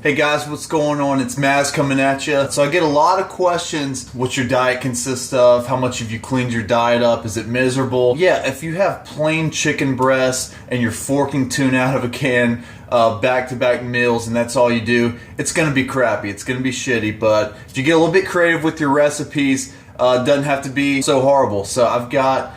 Hey guys, what's going on? It's Maz coming at you. So I get a lot of questions, what your diet consists of, how much have you cleaned your diet up, is it miserable? Yeah, if you have plain chicken breasts and you're forking tuna out of a can back-to-back meals and that's all you do, it's gonna be crappy, it's gonna be shitty. But if you get a little bit creative with your recipes, it doesn't have to be so horrible. So I've got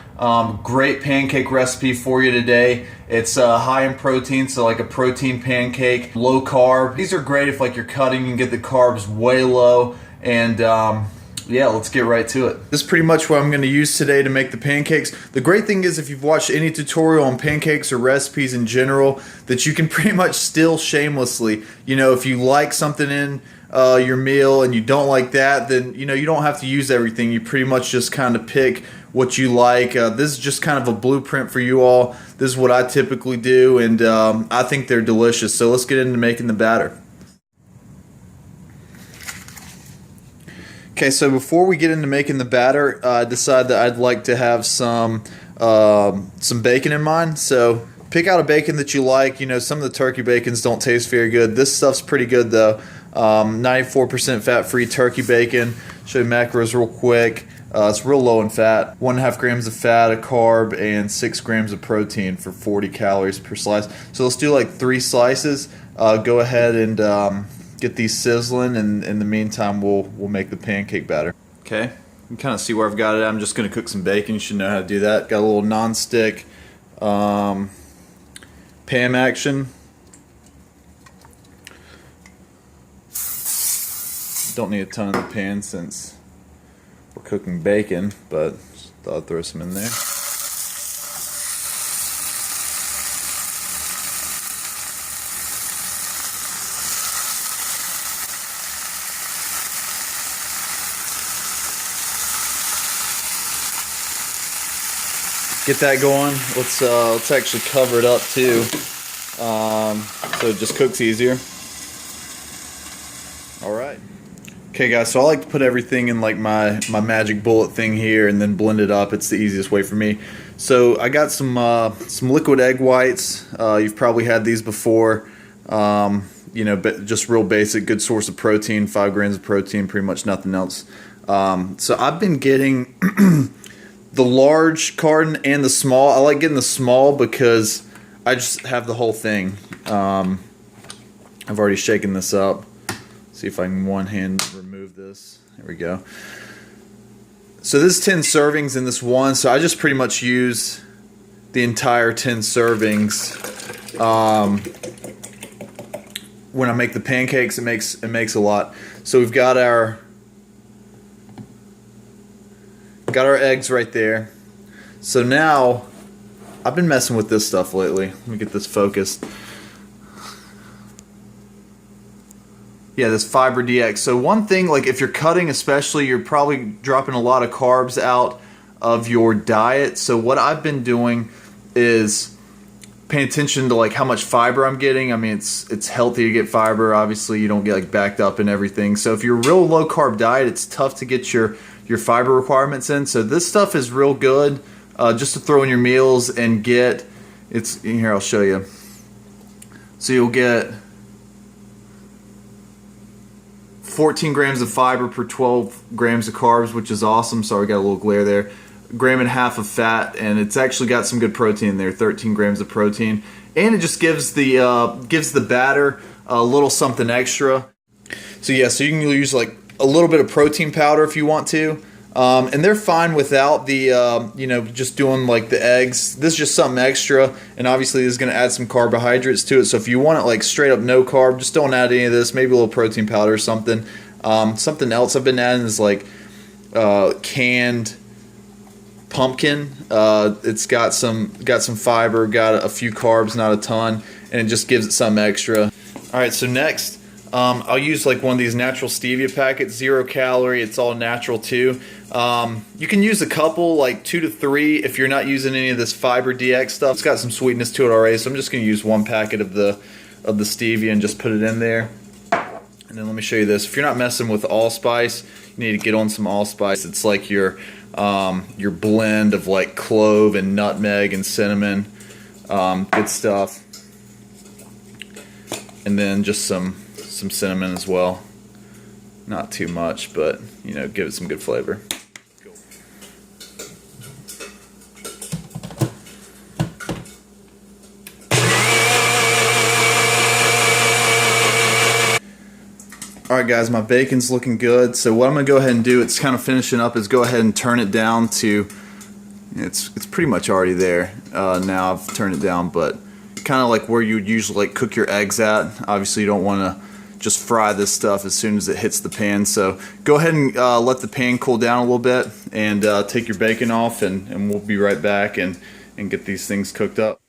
great pancake recipe for you today. It's high in protein, so like a protein pancake, low carb. These are great if like you're cutting, you can get the carbs way low. And yeah, let's get right to it. This is pretty much what I'm going to use today to make the pancakes. The great thing is if you've watched any tutorial on pancakes or recipes in general, that you can pretty much steal shamelessly. You know, if you like something in your meal and you don't like that, then you know you don't have to use everything. You pretty much just kind of pick what you like. This is just kind of a blueprint for you all. This is what I typically do, and I think they're delicious. So let's get into making the batter. Okay, so before we get into making the batter, I decided that I'd like to have some bacon in mind. So pick out a bacon that you like. You know, some of the turkey bacons don't taste very good. This stuff's pretty good though. 94% fat-free turkey bacon. Show you macros real quick. It's real low in fat. 1.5 grams of fat, a carb, and 6 grams of protein for 40 calories per slice. So let's do like 3 slices. Go ahead and get these sizzling, and in the meantime we'll make the pancake batter. Okay, you can kind of see where I've got it. I'm just going to cook some bacon. You should know how to do that. Got a little non-stick pan action. Don't need a ton in the pan since we're cooking bacon, but just thought I'd throw some in there. Get that going. Let's actually cover it up too, so it just cooks easier. All right. Okay guys, so I like to put everything in like my magic bullet thing here and then blend it up. It's the easiest way for me. So I got some liquid egg whites. You've probably had these before. You know, but just real basic, good source of protein, 5 grams of protein, pretty much nothing else. So I've been getting the large carton and the small. I like getting the small because I just have the whole thing. I've already shaken this up. See if I can one hand remove this. There we go. So this is 10 servings in this one, so I just pretty much use the entire 10 servings. When I make the pancakes, it makes a lot. So we've got our eggs right there. So now I've been messing with this stuff lately. Let me get this focused. Yeah, this Fiber DX. So one thing, like if you're cutting especially, you're probably dropping a lot of carbs out of your diet. So what I've been doing is paying attention to like how much fiber I'm getting. I mean, it's healthy to get fiber. Obviously, you don't get like backed up and everything. So if you're a real low carb diet, it's tough to get your fiber requirements in. So this stuff is real good just to throw in your meals and get. It's in here. I'll show you. So you'll get 14 grams of fiber per 12 grams of carbs, which is awesome. Sorry, got a little glare there. 1.5 grams of fat, and it's actually got some good protein in there, 13 grams of protein. And it just gives the batter a little something extra. So yeah, so you can use like a little bit of protein powder if you want to. And they're fine without the, you know, just doing like the eggs. This is just something extra, and obviously this is going to add some carbohydrates to it. So if you want it like straight up no carb, just don't add any of this. Maybe a little protein powder or something. Something else I've been adding is like canned pumpkin. It's got some fiber, got a few carbs, not a ton, and it just gives it some extra. All right, so next I'll use like one of these natural stevia packets, 0 calorie. It's all natural too. You can use a couple, like 2 to 3, if you're not using any of this Fiber DX stuff. It's got some sweetness to it already, so I'm just going to use 1 packet of the stevia and just put it in there. And then let me show you this. If you're not messing with allspice, you need to get on some allspice. It's like your blend of like clove and nutmeg and cinnamon. Good stuff. And then just some some cinnamon as well. Not too much, but you know, give it some good flavor. Alright guys, my bacon's looking good. So what I'm going to go ahead and do, it's kind of finishing up, is go ahead and turn it down to, it's pretty much already there. Now I've turned it down, but kind of like where you would usually like cook your eggs at. Obviously you don't want to just fry this stuff as soon as it hits the pan. So go ahead and let the pan cool down a little bit and take your bacon off, and we'll be right back and get these things cooked up.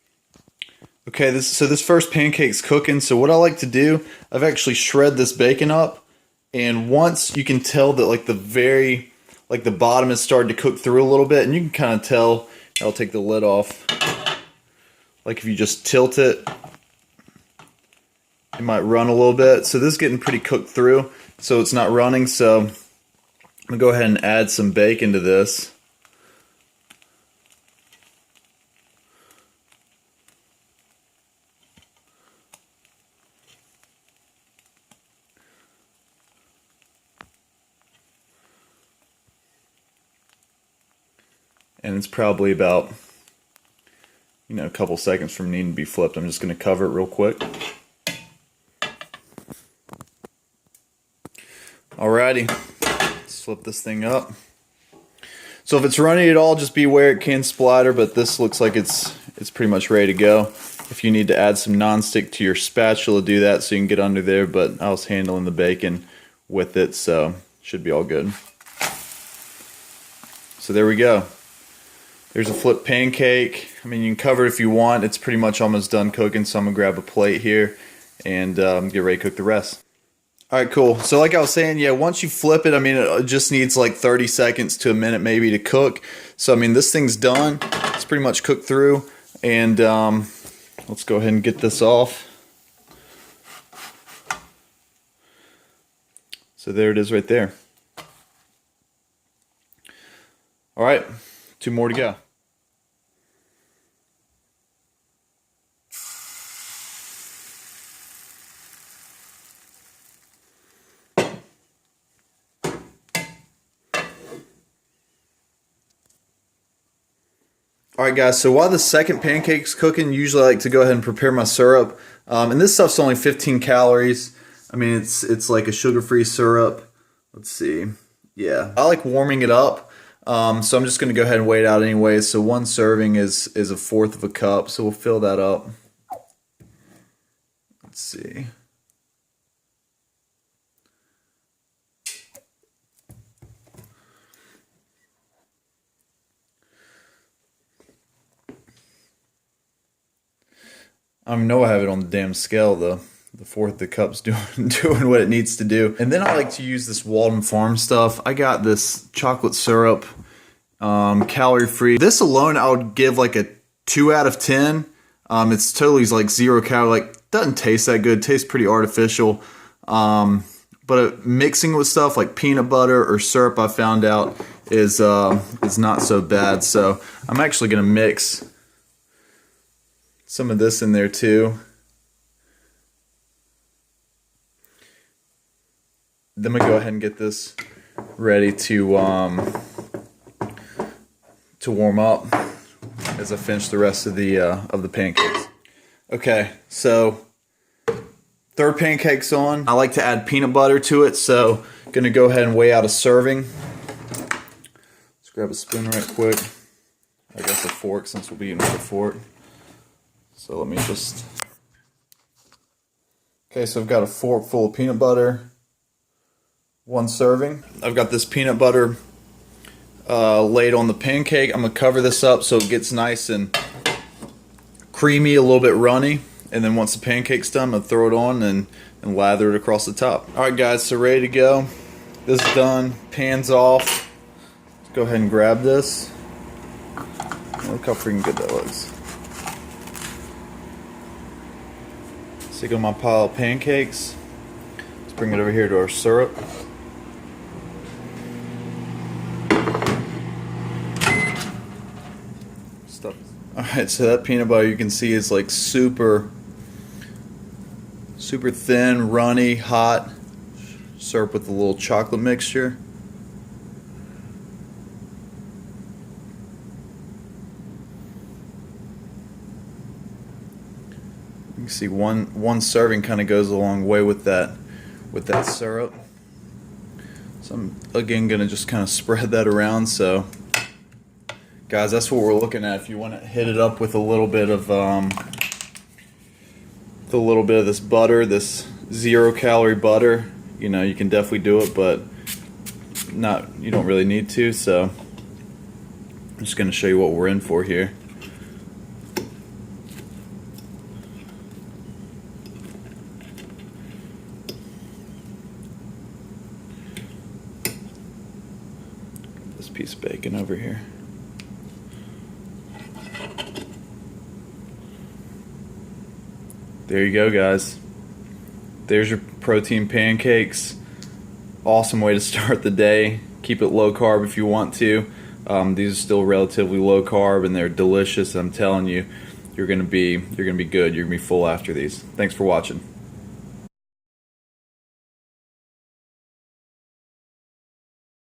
Okay, this first pancake's cooking. So what I like to do, I've actually shred this bacon up, and once you can tell that like the bottom is starting to cook through a little bit, and you can kind of tell. I'll take the lid off. Like if you just tilt it, it might run a little bit. So this is getting pretty cooked through, so it's not running. So I'm gonna go ahead and add some bacon to this. And it's probably about, you know, a couple seconds from needing to be flipped. I'm just going to cover it real quick. Alrighty, let's flip this thing up. So if it's runny at all, just beware it can splatter, but this looks like it's pretty much ready to go. If you need to add some nonstick to your spatula, do that so you can get under there, but I was handling the bacon with it, so should be all good. So there we go. There's a flipped pancake. I mean, you can cover it if you want. It's pretty much almost done cooking, so I'm going to grab a plate here and get ready to cook the rest. Alright, cool. So like I was saying, yeah, once you flip it, I mean, it just needs like 30 seconds to a minute maybe to cook. So, I mean, this thing's done. It's pretty much cooked through. And let's go ahead and get this off. So there it is right there. Alright. 2 more to go. Alright guys, so while the second pancake's cooking, usually I like to go ahead and prepare my syrup. And this stuff's only 15 calories. I mean, it's like a sugar-free syrup. Let's see. Yeah, I like warming it up. So I'm just going to go ahead and weigh it out anyway. So 1 serving is 1/4 of a cup. So we'll fill that up. Let's see. I know I have it on the damn scale though. The 1/4 of the cup's doing what it needs to do. And then I like to use this Walden Farm stuff. I got this chocolate syrup, calorie free. This alone I would give like a 2 out of 10. It's totally like 0 calorie. Like, doesn't taste that good. Tastes pretty artificial. But mixing with stuff like peanut butter or syrup, I found out is not so bad. So I'm actually gonna mix some of this in there too. Then we go ahead and get this ready to warm up as I finish the rest of the pancakes. Okay, so 3rd pancake's on. I like to add peanut butter to it, so I'm gonna go ahead and weigh out a serving. Let's grab a spoon right quick. I guess a fork since we'll be eating with a fork. So let me just. Okay, so I've got a fork full of peanut butter. 1 serving. I've got this peanut butter laid on the pancake. I'm going to cover this up so it gets nice and creamy, a little bit runny. And then once the pancake's done, I'm going to throw it on and lather it across the top. Alright guys, so ready to go. This is done. Pan's off. Let's go ahead and grab this. Look how freaking good that looks. Stick it on my pile of pancakes. Let's bring it over here to our syrup. Alright, so that peanut butter you can see is like super Super thin, runny, hot. Syrup with a little chocolate mixture. You can see one serving kind of goes a long way with that syrup. So I'm again gonna just kind of spread that around. So guys, that's what we're looking at. If you want to hit it up with a little bit of this butter, this 0-calorie butter, you know, you can definitely do it, but you don't really need to. So I'm just going to show you what we're in for here. This piece of bacon over here. There you go, guys. There's your protein pancakes. Awesome way to start the day. Keep it low carb if you want to. These are still relatively low carb and they're delicious. I'm telling you, you're gonna be good. You're gonna be full after these. Thanks for watching.